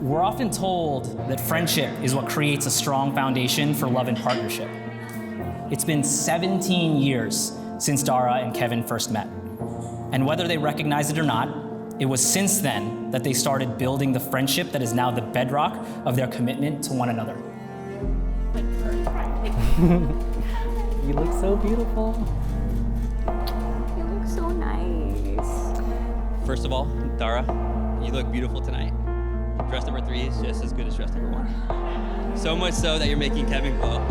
We're often told that friendship is what creates a strong foundation for love and partnership. It's been 17 years since Dara and Kevin first met. And whether they recognize it or not, it was since then that they started building the friendship that is now the bedrock of their commitment to one another. You look so beautiful. You look so nice. First of all, Dara, you look beautiful tonight. Dress number 3 is just as good as dress number 1. So much so that you're making Kevin glow.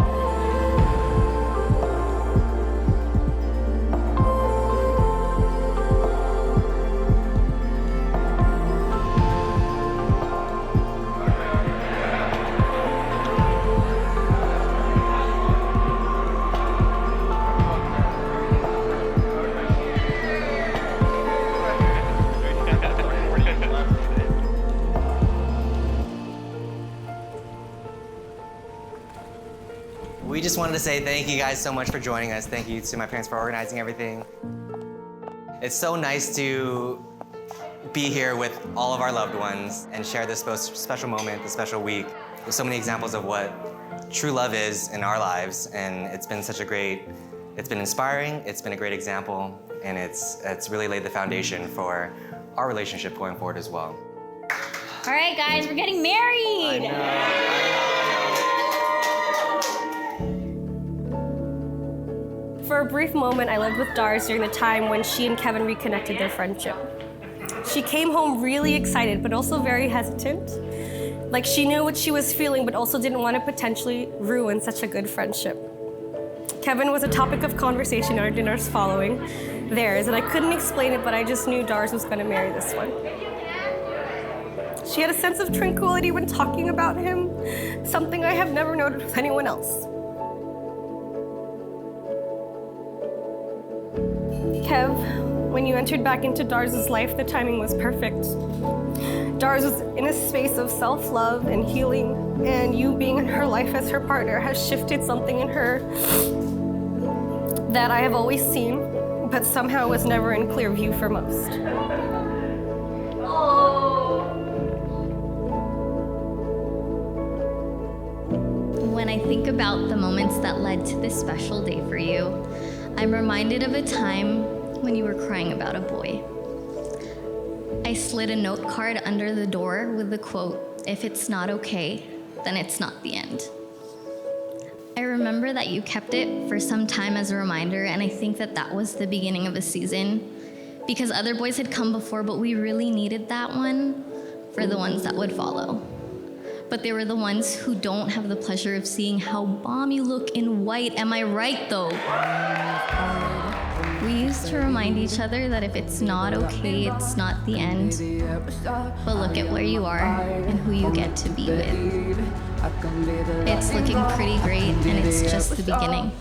We just wanted to say thank you guys so much for joining us. Thank you to my parents for organizing everything. It's so nice to be here with all of our loved ones and share this special moment, this special week. There's so many examples of what true love is in our lives, and it's been inspiring, it's been a great example, and it's really laid the foundation for our relationship going forward as well. All right, guys, we're getting married. For a brief moment, I lived with Dars during the time when she and Kevin reconnected their friendship. She came home really excited, but also very hesitant. Like she knew what she was feeling, but also didn't want to potentially ruin such a good friendship. Kevin was a topic of conversation in our dinners following theirs, and I couldn't explain it, but I just knew Dars was going to marry this one. She had a sense of tranquility when talking about him, something I have never noted with anyone else. Kev, when you entered back into Dars' life, the timing was perfect. Dars was in a space of self-love and healing, and you being in her life as her partner has shifted something in her that I have always seen, but somehow was never in clear view for most. When I think about the moments that led to this special day for you, I'm reminded of a time when you were crying about a boy. I slid a note card under the door with the quote, "If it's not okay, then it's not the end." I remember that you kept it for some time as a reminder, and I think that that was the beginning of a season, because other boys had come before, but we really needed that one for the ones that would follow. But they were the ones who don't have the pleasure of seeing how bomb you look in white. Am I right, though? We used to remind each other that if it's not okay, it's not the end. But look at where you are and who you get to be with. It's looking pretty great, and it's just the beginning.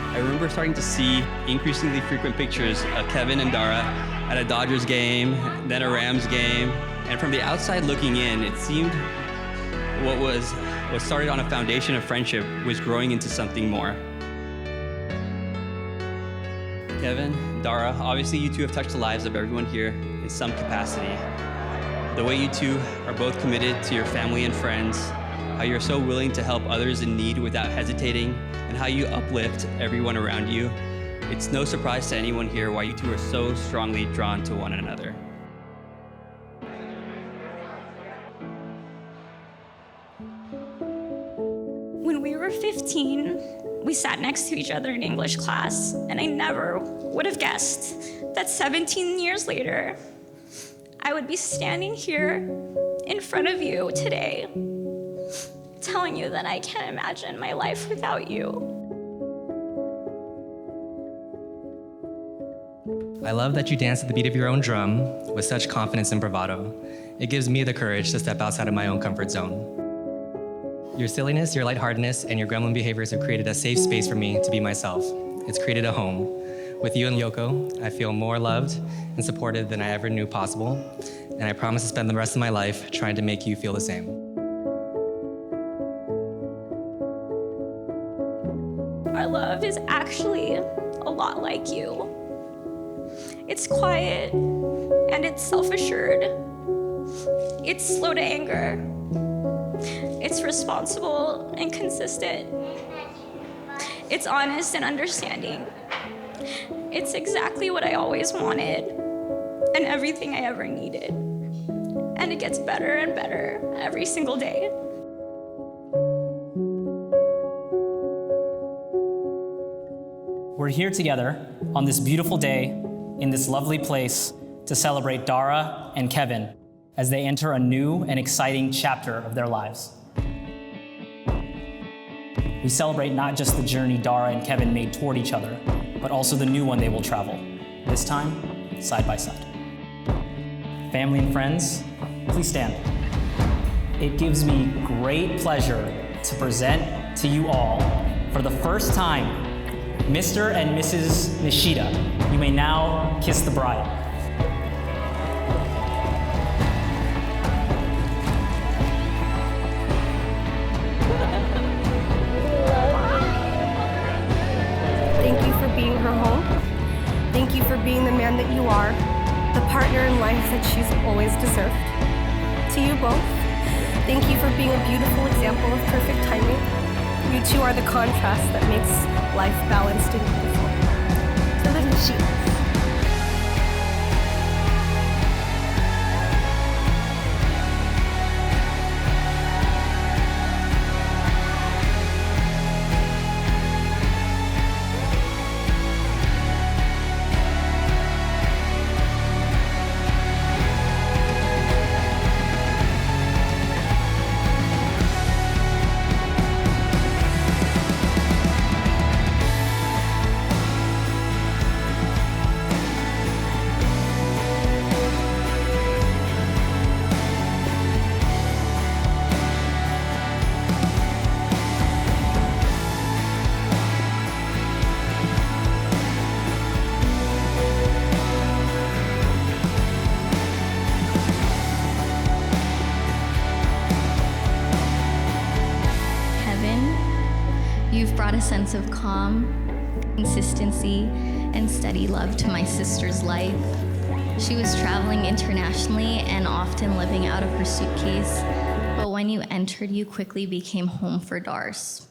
I remember starting to see increasingly frequent pictures of Kevin and Dara at a Dodgers game, then a Rams game, and from the outside looking in, it seemed what started on a foundation of friendship was growing into something more. Kevin, Dara, obviously you two have touched the lives of everyone here in some capacity. The way you two are both committed to your family and friends, how you're so willing to help others in need without hesitating, and how you uplift everyone around you. It's no surprise to anyone here why you two are so strongly drawn to one another. When we were 15, we sat next to each other in English class, and I never would have guessed that 17 years later, I would be standing here in front of you today, telling you that I can't imagine my life without you. I love that you dance at the beat of your own drum with such confidence and bravado. It gives me the courage to step outside of my own comfort zone. Your silliness, your lightheartedness, and your gremlin behaviors have created a safe space for me to be myself. It's created a home. With you and Yoko, I feel more loved and supported than I ever knew possible, and I promise to spend the rest of my life trying to make you feel the same. Our love is actually a lot like you. It's quiet and it's self-assured. It's slow to anger. It's responsible and consistent. It's honest and understanding. It's exactly what I always wanted and everything I ever needed. And it gets better and better every single day. We're here together on this beautiful day in this lovely place to celebrate Dara and Kevin as they enter a new and exciting chapter of their lives. We celebrate not just the journey Dara and Kevin made toward each other, but also the new one they will travel, this time side by side. Family and friends, please stand. It gives me great pleasure to present to you all, for the first time, Mr. and Mrs. Nishida. You may now kiss the bride. Thank you for being her home. Thank you for being the man that you are, the partner in life that she's always deserved. To you both, thank you for being a beautiful example of perfect timing. You two are the contrast that makes life balanced and beautiful. To the Nishidas. You've brought a sense of calm, consistency, and steady love to my sister's life. She was traveling internationally and often living out of her suitcase, but when you entered, you quickly became home for Dars.